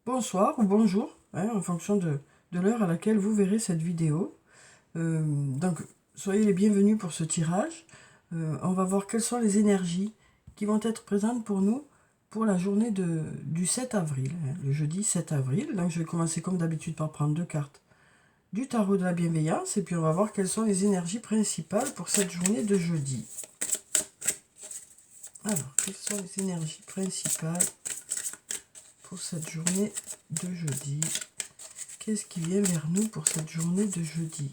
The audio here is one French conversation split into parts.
Bonsoir ou bonjour, hein, en fonction de l'heure à laquelle vous verrez cette vidéo. Donc, soyez les bienvenus pour ce tirage. On va voir quelles sont les énergies qui vont être présentes pour nous pour la journée du 7 avril, hein, le jeudi 7 avril. Donc, je vais commencer comme d'habitude par prendre deux cartes du tarot de la bienveillance et puis on va voir quelles sont les énergies principales pour cette journée de jeudi. Alors, quelles sont les énergies principales pour cette journée de jeudi? Qu'est-ce qui vient vers nous pour cette journée de jeudi?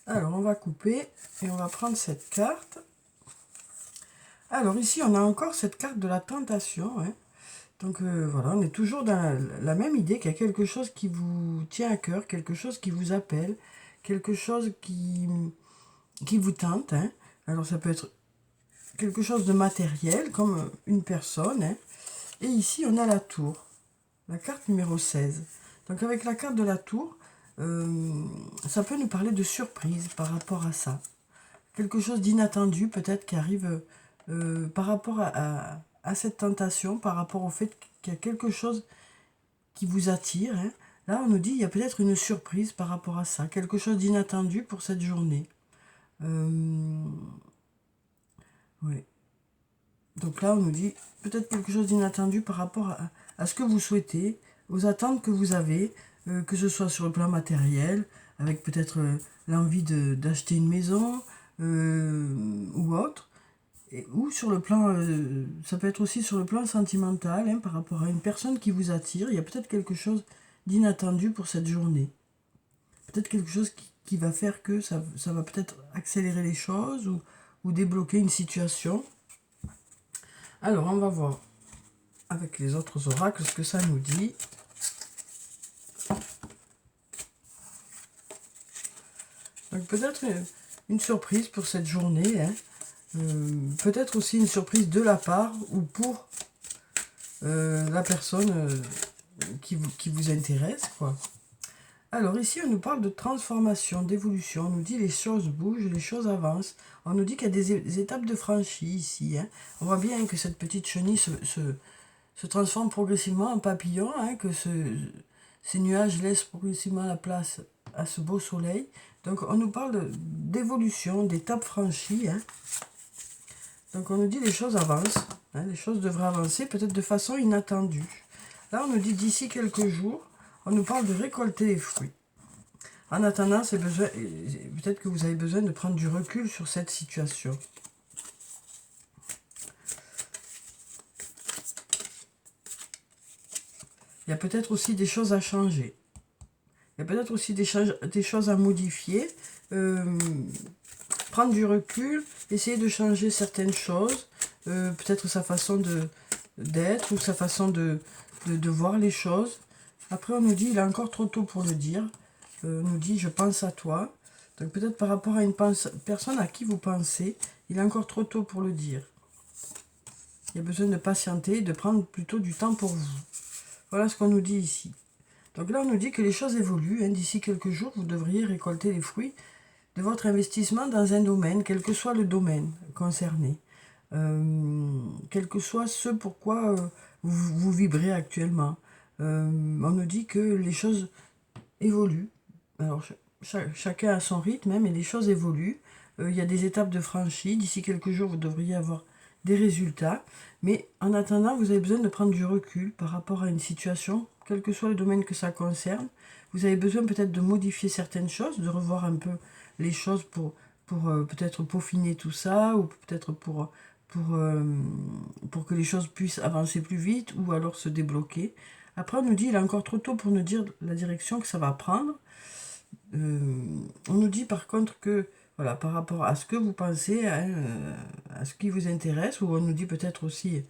Alors, on va couper et on va prendre cette carte. Alors, ici, on a encore cette carte de la tentation, hein. Donc, voilà, on est toujours dans la même idée qu'il y a quelque chose qui vous tient à cœur, quelque chose qui vous appelle, quelque chose qui vous tente, hein. Alors, ça peut être quelque chose de matériel, comme une personne, hein. Et ici, on a la tour, la carte numéro 16. Donc, avec la carte de la tour, ça peut nous parler de surprise par rapport à ça. Quelque chose d'inattendu peut-être qui arrive par rapport à cette tentation, par rapport au fait qu'il y a quelque chose qui vous attire, hein. Là, on nous dit qu'il y a peut-être une surprise par rapport à ça, quelque chose d'inattendu pour cette journée. Oui. Donc là, on nous dit peut-être quelque chose d'inattendu par rapport à ce que vous souhaitez, aux attentes que vous avez, que ce soit sur le plan matériel, avec peut-être l'envie d'acheter une maison ou autre, ou sur le plan, ça peut être aussi sur le plan sentimental, hein, par rapport à une personne qui vous attire. Il y a peut-être quelque chose d'inattendu pour cette journée. Peut-être quelque chose qui va faire que ça va peut-être accélérer les choses ou débloquer une situation. Alors, on va voir avec les autres oracles ce que ça nous dit. Donc, peut-être une surprise pour cette journée, hein. Peut-être aussi une surprise de la part ou pour la personne qui vous intéresse, quoi. Alors ici, on nous parle de transformation, d'évolution. On nous dit les choses bougent, les choses avancent. On nous dit qu'il y a des étapes de franchie ici, hein. On voit bien que cette petite chenille se transforme progressivement en papillon, hein, que ces nuages laissent progressivement la place à ce beau soleil. Donc on nous parle d'évolution, d'étapes franchies, hein. Donc on nous dit les choses avancent, hein, les choses devraient avancer peut-être de façon inattendue. Là on nous dit d'ici quelques jours, on nous parle de récolter les fruits. En attendant, peut-être que vous avez besoin de prendre du recul sur cette situation. Il y a peut-être aussi des choses à changer. Il y a peut-être aussi des choses à modifier. Prendre du recul, essayer de changer certaines choses. Peut-être sa façon d'être ou sa façon de voir les choses. Après, on nous dit, il est encore trop tôt pour le dire. On nous dit, je pense à toi. Donc peut-être par rapport à une personne à qui vous pensez, il est encore trop tôt pour le dire. Il y a besoin de patienter, de prendre plutôt du temps pour vous. Voilà ce qu'on nous dit ici. Donc là, on nous dit que les choses évoluent, hein. D'ici quelques jours, vous devriez récolter les fruits de votre investissement dans un domaine, quel que soit le domaine concerné. Quel que soit ce pourquoi vous vibrez actuellement. On nous dit que les choses évoluent. Alors, chacun a son rythme, hein, mais les choses évoluent. Il y a des étapes de franchie. D'ici quelques jours, vous devriez avoir des résultats. Mais en attendant, vous avez besoin de prendre du recul par rapport à une situation, quel que soit le domaine que ça concerne. Vous avez besoin peut-être de modifier certaines choses, de revoir un peu les choses pour peut-être peaufiner tout ça, ou peut-être pour que les choses puissent avancer plus vite, ou alors se débloquer. Après, on nous dit, il est encore trop tôt pour nous dire la direction que ça va prendre. On nous dit par contre que, voilà, par rapport à ce que vous pensez, hein, à ce qui vous intéresse, ou on nous dit peut-être aussi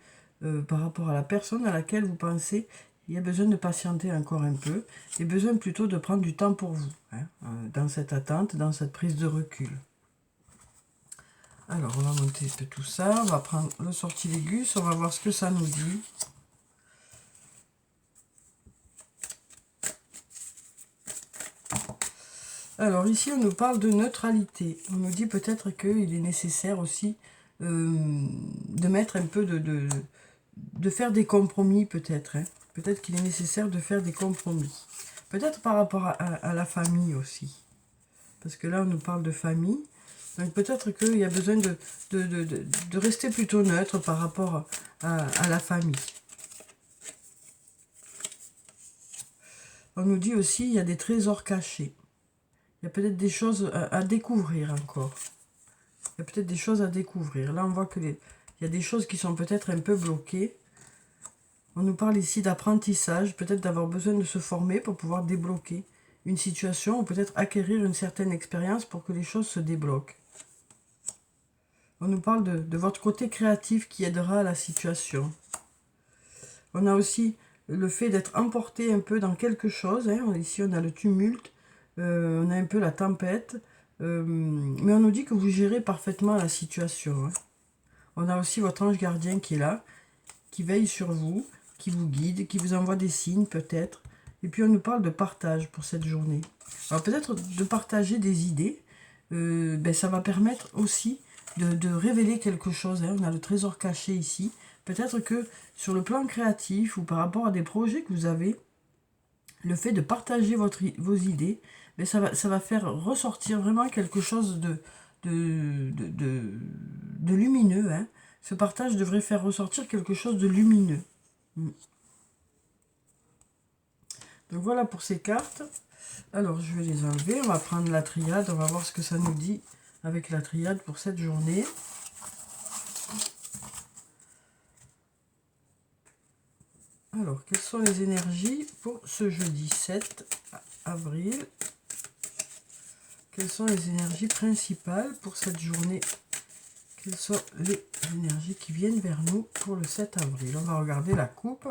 par rapport à la personne à laquelle vous pensez, il y a besoin de patienter encore un peu, et besoin plutôt de prendre du temps pour vous, hein, dans cette attente, dans cette prise de recul. Alors, on va monter tout ça, on va prendre le sortilègus, on va voir ce que ça nous dit. Alors ici, on nous parle de neutralité. On nous dit peut-être qu'il est nécessaire aussi de mettre un peu de faire des compromis peut-être. Hein. Peut-être qu'il est nécessaire de faire des compromis. Peut-être par rapport à la famille aussi. Parce que là, on nous parle de famille. Donc peut-être qu'il y a besoin de rester plutôt neutre par rapport à la famille. On nous dit aussi il y a des trésors cachés. Il y a peut-être des choses à découvrir encore. Il y a peut-être des choses à découvrir. Là, on voit qu'il y a des choses qui sont peut-être un peu bloquées. On nous parle ici d'apprentissage, peut-être d'avoir besoin de se former pour pouvoir débloquer une situation ou peut-être acquérir une certaine expérience pour que les choses se débloquent. On nous parle de votre côté créatif qui aidera à la situation. On a aussi le fait d'être emporté un peu dans quelque chose. Hein. Ici, on a le tumulte, on a un peu la tempête. Mais on nous dit que vous gérez parfaitement la situation. Hein. On a aussi votre ange gardien qui est là, qui veille sur vous, qui vous guide, qui vous envoie des signes peut-être. Et puis on nous parle de partage pour cette journée. Alors peut-être de partager des idées, ça va permettre aussi de révéler quelque chose. Hein. On a le trésor caché ici. Peut-être que sur le plan créatif ou par rapport à des projets que vous avez, le fait de partager vos idées, ça va faire ressortir vraiment quelque chose de lumineux. Hein. Ce partage devrait faire ressortir quelque chose de lumineux. Donc voilà pour ces cartes. Alors je vais les enlever, on va prendre la triade, on va voir ce que ça nous dit avec la triade pour cette journée. Alors, quelles sont les énergies pour ce jeudi 7 avril? Quelles sont les énergies principales pour cette journée? Quelles sont les énergies qui viennent vers nous pour le 7 avril? On va regarder la coupe.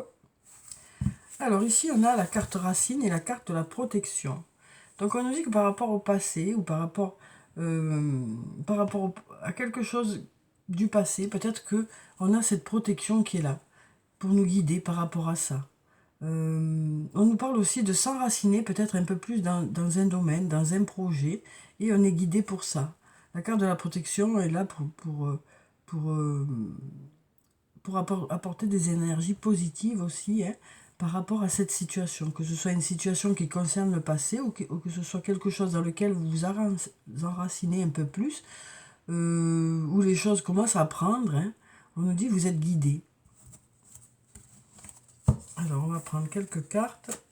Alors ici, on a la carte racine et la carte de la protection. Donc on nous dit que par rapport au passé ou par rapport à quelque chose du passé, peut-être qu'on a cette protection qui est là pour nous guider par rapport à ça. On nous parle aussi de s'enraciner peut-être un peu plus dans un domaine, dans un projet, et on est guidé pour ça. La carte de la protection est là pour apporter des énergies positives aussi, hein, par rapport à cette situation, que ce soit une situation qui concerne le passé ou que ce soit quelque chose dans lequel vous vous enracinez un peu plus, où les choses commencent à prendre, hein, on nous dit vous êtes guidé. Alors, on va prendre quelques cartes.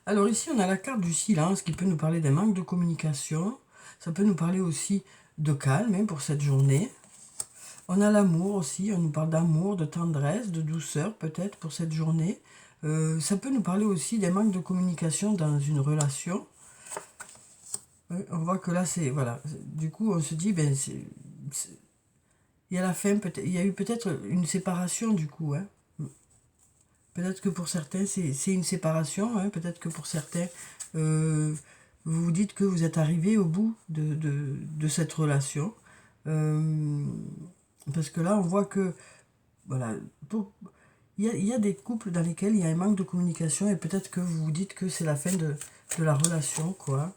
Alors ici, on a la carte du silence qui peut nous parler d'un manque de communication. Ça peut nous parler aussi de calme, hein, pour cette journée. On a l'amour aussi, on nous parle d'amour, de tendresse, de douceur peut-être pour cette journée. Ça peut nous parler aussi d'un manque de communication dans une relation. On voit que là, c'est... Voilà. Du coup, on se dit, il y a la fin, il y a eu peut-être une séparation du coup. Hein. Peut-être que pour certains, c'est une séparation. Hein. Peut-être que pour certains, vous vous dites que vous êtes arrivé au bout de cette relation. Parce que là, on voit que, voilà, il y a des couples dans lesquels il y a un manque de communication et peut-être que vous vous dites que c'est la fin de la relation, quoi.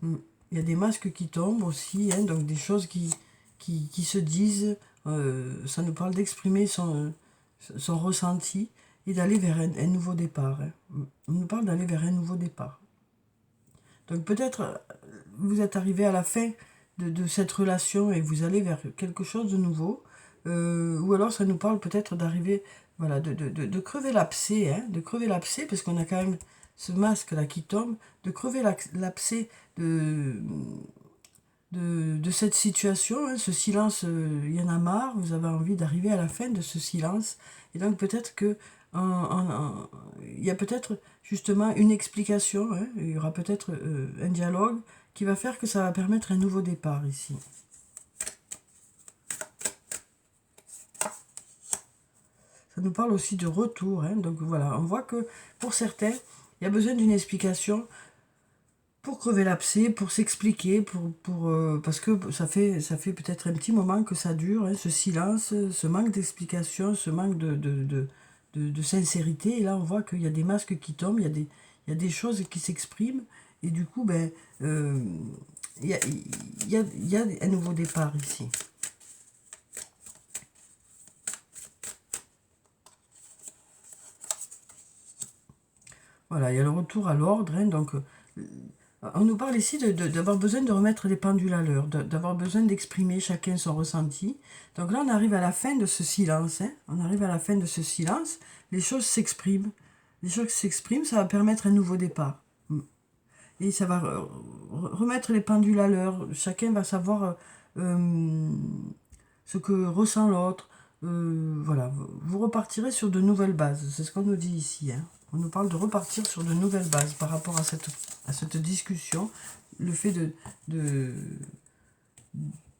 Il y a des masques qui tombent aussi, hein, donc des choses qui se disent, ça nous parle d'exprimer son ressenti et d'aller vers un nouveau départ. Hein. On nous parle d'aller vers un nouveau départ. Donc peut-être vous êtes arrivé à la fin de cette relation et vous allez vers quelque chose de nouveau, ou alors ça nous parle peut-être d'arriver, voilà, de crever l'abcès, hein, de crever l'abcès, parce qu'on a quand même ce masque là qui tombe, de crever l'abcès de cette situation, hein, ce silence, il y en a marre, vous avez envie d'arriver à la fin de ce silence, et donc peut-être que il y a peut-être justement une explication, hein, il y aura peut-être un dialogue qui va faire que ça va permettre un nouveau départ ici. Ça nous parle aussi de retour, hein, donc voilà, on voit que pour certains, il y a besoin d'une explication pour crever l'abcès, pour s'expliquer, parce que ça fait peut-être un petit moment que ça dure, hein, ce silence, ce manque d'explication, ce manque de sincérité. Et là, on voit qu'il y a des masques qui tombent, il y a des choses qui s'expriment, Et du coup, ben, il y a un nouveau départ ici. Voilà, il y a le retour à l'ordre, hein, donc on nous parle ici d'avoir besoin de remettre les pendules à l'heure, d'avoir besoin d'exprimer chacun son ressenti. Donc là, on arrive à la fin de ce silence, hein, on arrive à la fin de ce silence, les choses s'expriment. Les choses s'expriment, ça va permettre un nouveau départ. Et ça va remettre les pendules à l'heure, chacun va savoir ce que ressent l'autre. Voilà, vous repartirez sur de nouvelles bases, c'est ce qu'on nous dit ici, hein. On nous parle de repartir sur de nouvelles bases par rapport à cette discussion, le fait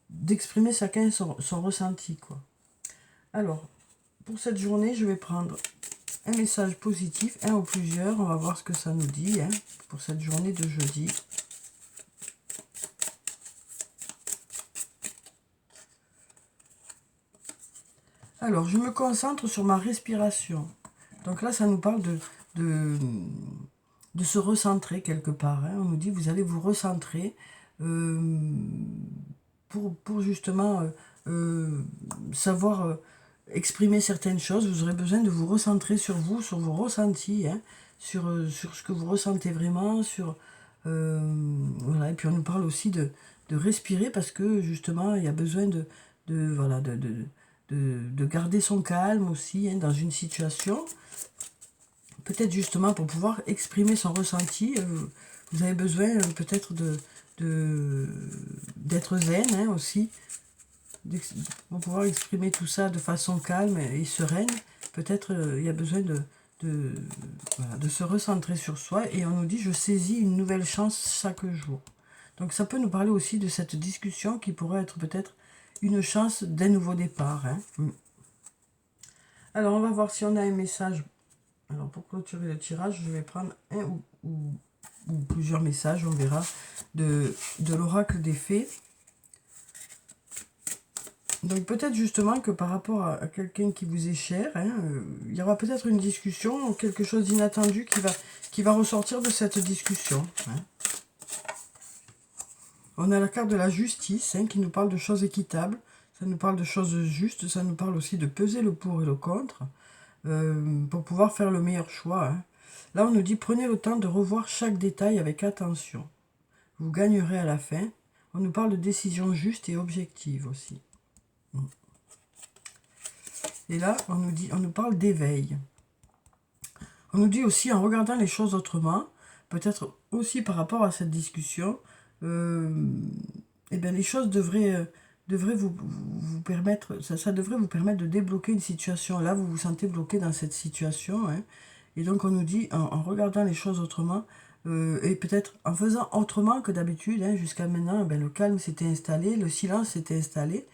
d'exprimer chacun son ressenti, quoi. Alors, pour cette journée, je vais prendre un message positif, un ou plusieurs, on va voir ce que ça nous dit, hein, pour cette journée de jeudi. Alors, je me concentre sur ma respiration. Donc là, ça nous parle de se recentrer quelque part, hein. On nous dit, vous allez vous recentrer pour justement savoir exprimer certaines choses. Vous aurez besoin de vous recentrer sur vous, sur vos ressentis, hein, sur ce que vous ressentez vraiment, voilà. Et puis on nous parle aussi de respirer parce que justement, il y a besoin voilà, de garder son calme aussi, hein, dans une situation. Peut-être justement pour pouvoir exprimer son ressenti, vous avez besoin peut-être d'être zen, hein, aussi, pour pouvoir exprimer tout ça de façon calme et sereine. Peut-être il y a besoin voilà, de se recentrer sur soi. Et on nous dit, je saisis une nouvelle chance chaque jour. Donc ça peut nous parler aussi de cette discussion qui pourrait être peut-être une chance d'un nouveau départ, hein. Alors on va voir si on a un message. Alors pour clôturer le tirage, je vais prendre un ou plusieurs messages, on verra, de l'oracle des fées. Donc peut-être justement que par rapport à quelqu'un qui vous est cher, hein, il y aura peut-être une discussion, quelque chose d'inattendu qui va ressortir de cette discussion, hein. On a la carte de la justice, hein, qui nous parle de choses équitables, ça nous parle de choses justes, ça nous parle aussi de peser le pour et le contre, pour pouvoir faire le meilleur choix, hein. Là, on nous dit, prenez le temps de revoir chaque détail avec attention. Vous gagnerez à la fin. On nous parle de décisions justes et objectives aussi. Et là, on nous parle d'éveil. On nous dit aussi, en regardant les choses autrement, peut-être aussi par rapport à cette discussion, eh bien, les choses devraient vous permettre, ça devrait vous permettre de débloquer une situation. Là, vous vous sentez bloqué dans cette situation, hein. Et donc, on nous dit, en regardant les choses autrement, et peut-être en faisant autrement que d'habitude, hein, jusqu'à maintenant, ben, le calme s'était installé, le silence s'était installé.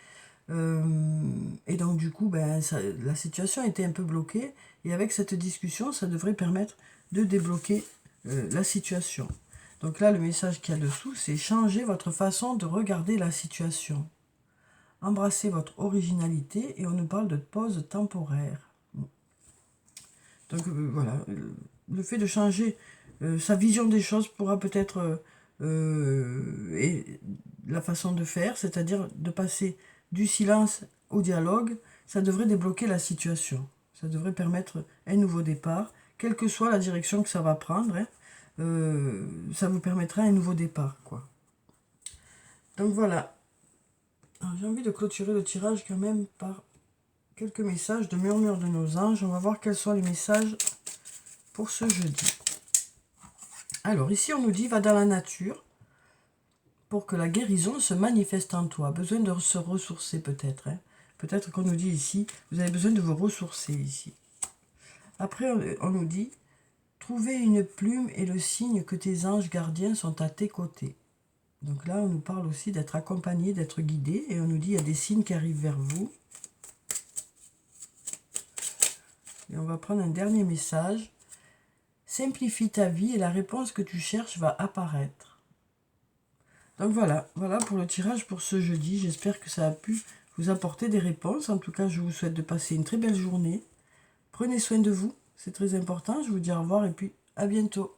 Et donc, du coup, ben, la situation était un peu bloquée. Et avec cette discussion, ça devrait permettre de débloquer la situation. Donc là, le message qu'il y a dessous, c'est changer votre façon de regarder la situation. Embrassez votre originalité et on nous parle de pause temporaire. Donc voilà, le fait de changer sa vision des choses pourra peut-être la façon de faire, c'est-à-dire de passer du silence au dialogue, ça devrait débloquer la situation. Ça devrait permettre un nouveau départ, quelle que soit la direction que ça va prendre, hein, ça vous permettra un nouveau départ, quoi. Donc voilà. J'ai envie de clôturer le tirage quand même par quelques messages de murmure de nos anges. On va voir quels sont les messages pour ce jeudi. Alors ici on nous dit, va dans la nature pour que la guérison se manifeste en toi. Besoin de se ressourcer peut-être, hein. Peut-être qu'on nous dit ici, vous avez besoin de vous ressourcer ici. Après on nous dit, trouver une plume et le signe que tes anges gardiens sont à tes côtés. Donc là, on nous parle aussi d'être accompagné, d'être guidé. Et on nous dit, il y a des signes qui arrivent vers vous. Et on va prendre un dernier message. Simplifie ta vie et la réponse que tu cherches va apparaître. Donc voilà pour le tirage pour ce jeudi. J'espère que ça a pu vous apporter des réponses. En tout cas, je vous souhaite de passer une très belle journée. Prenez soin de vous, c'est très important. Je vous dis au revoir et puis à bientôt.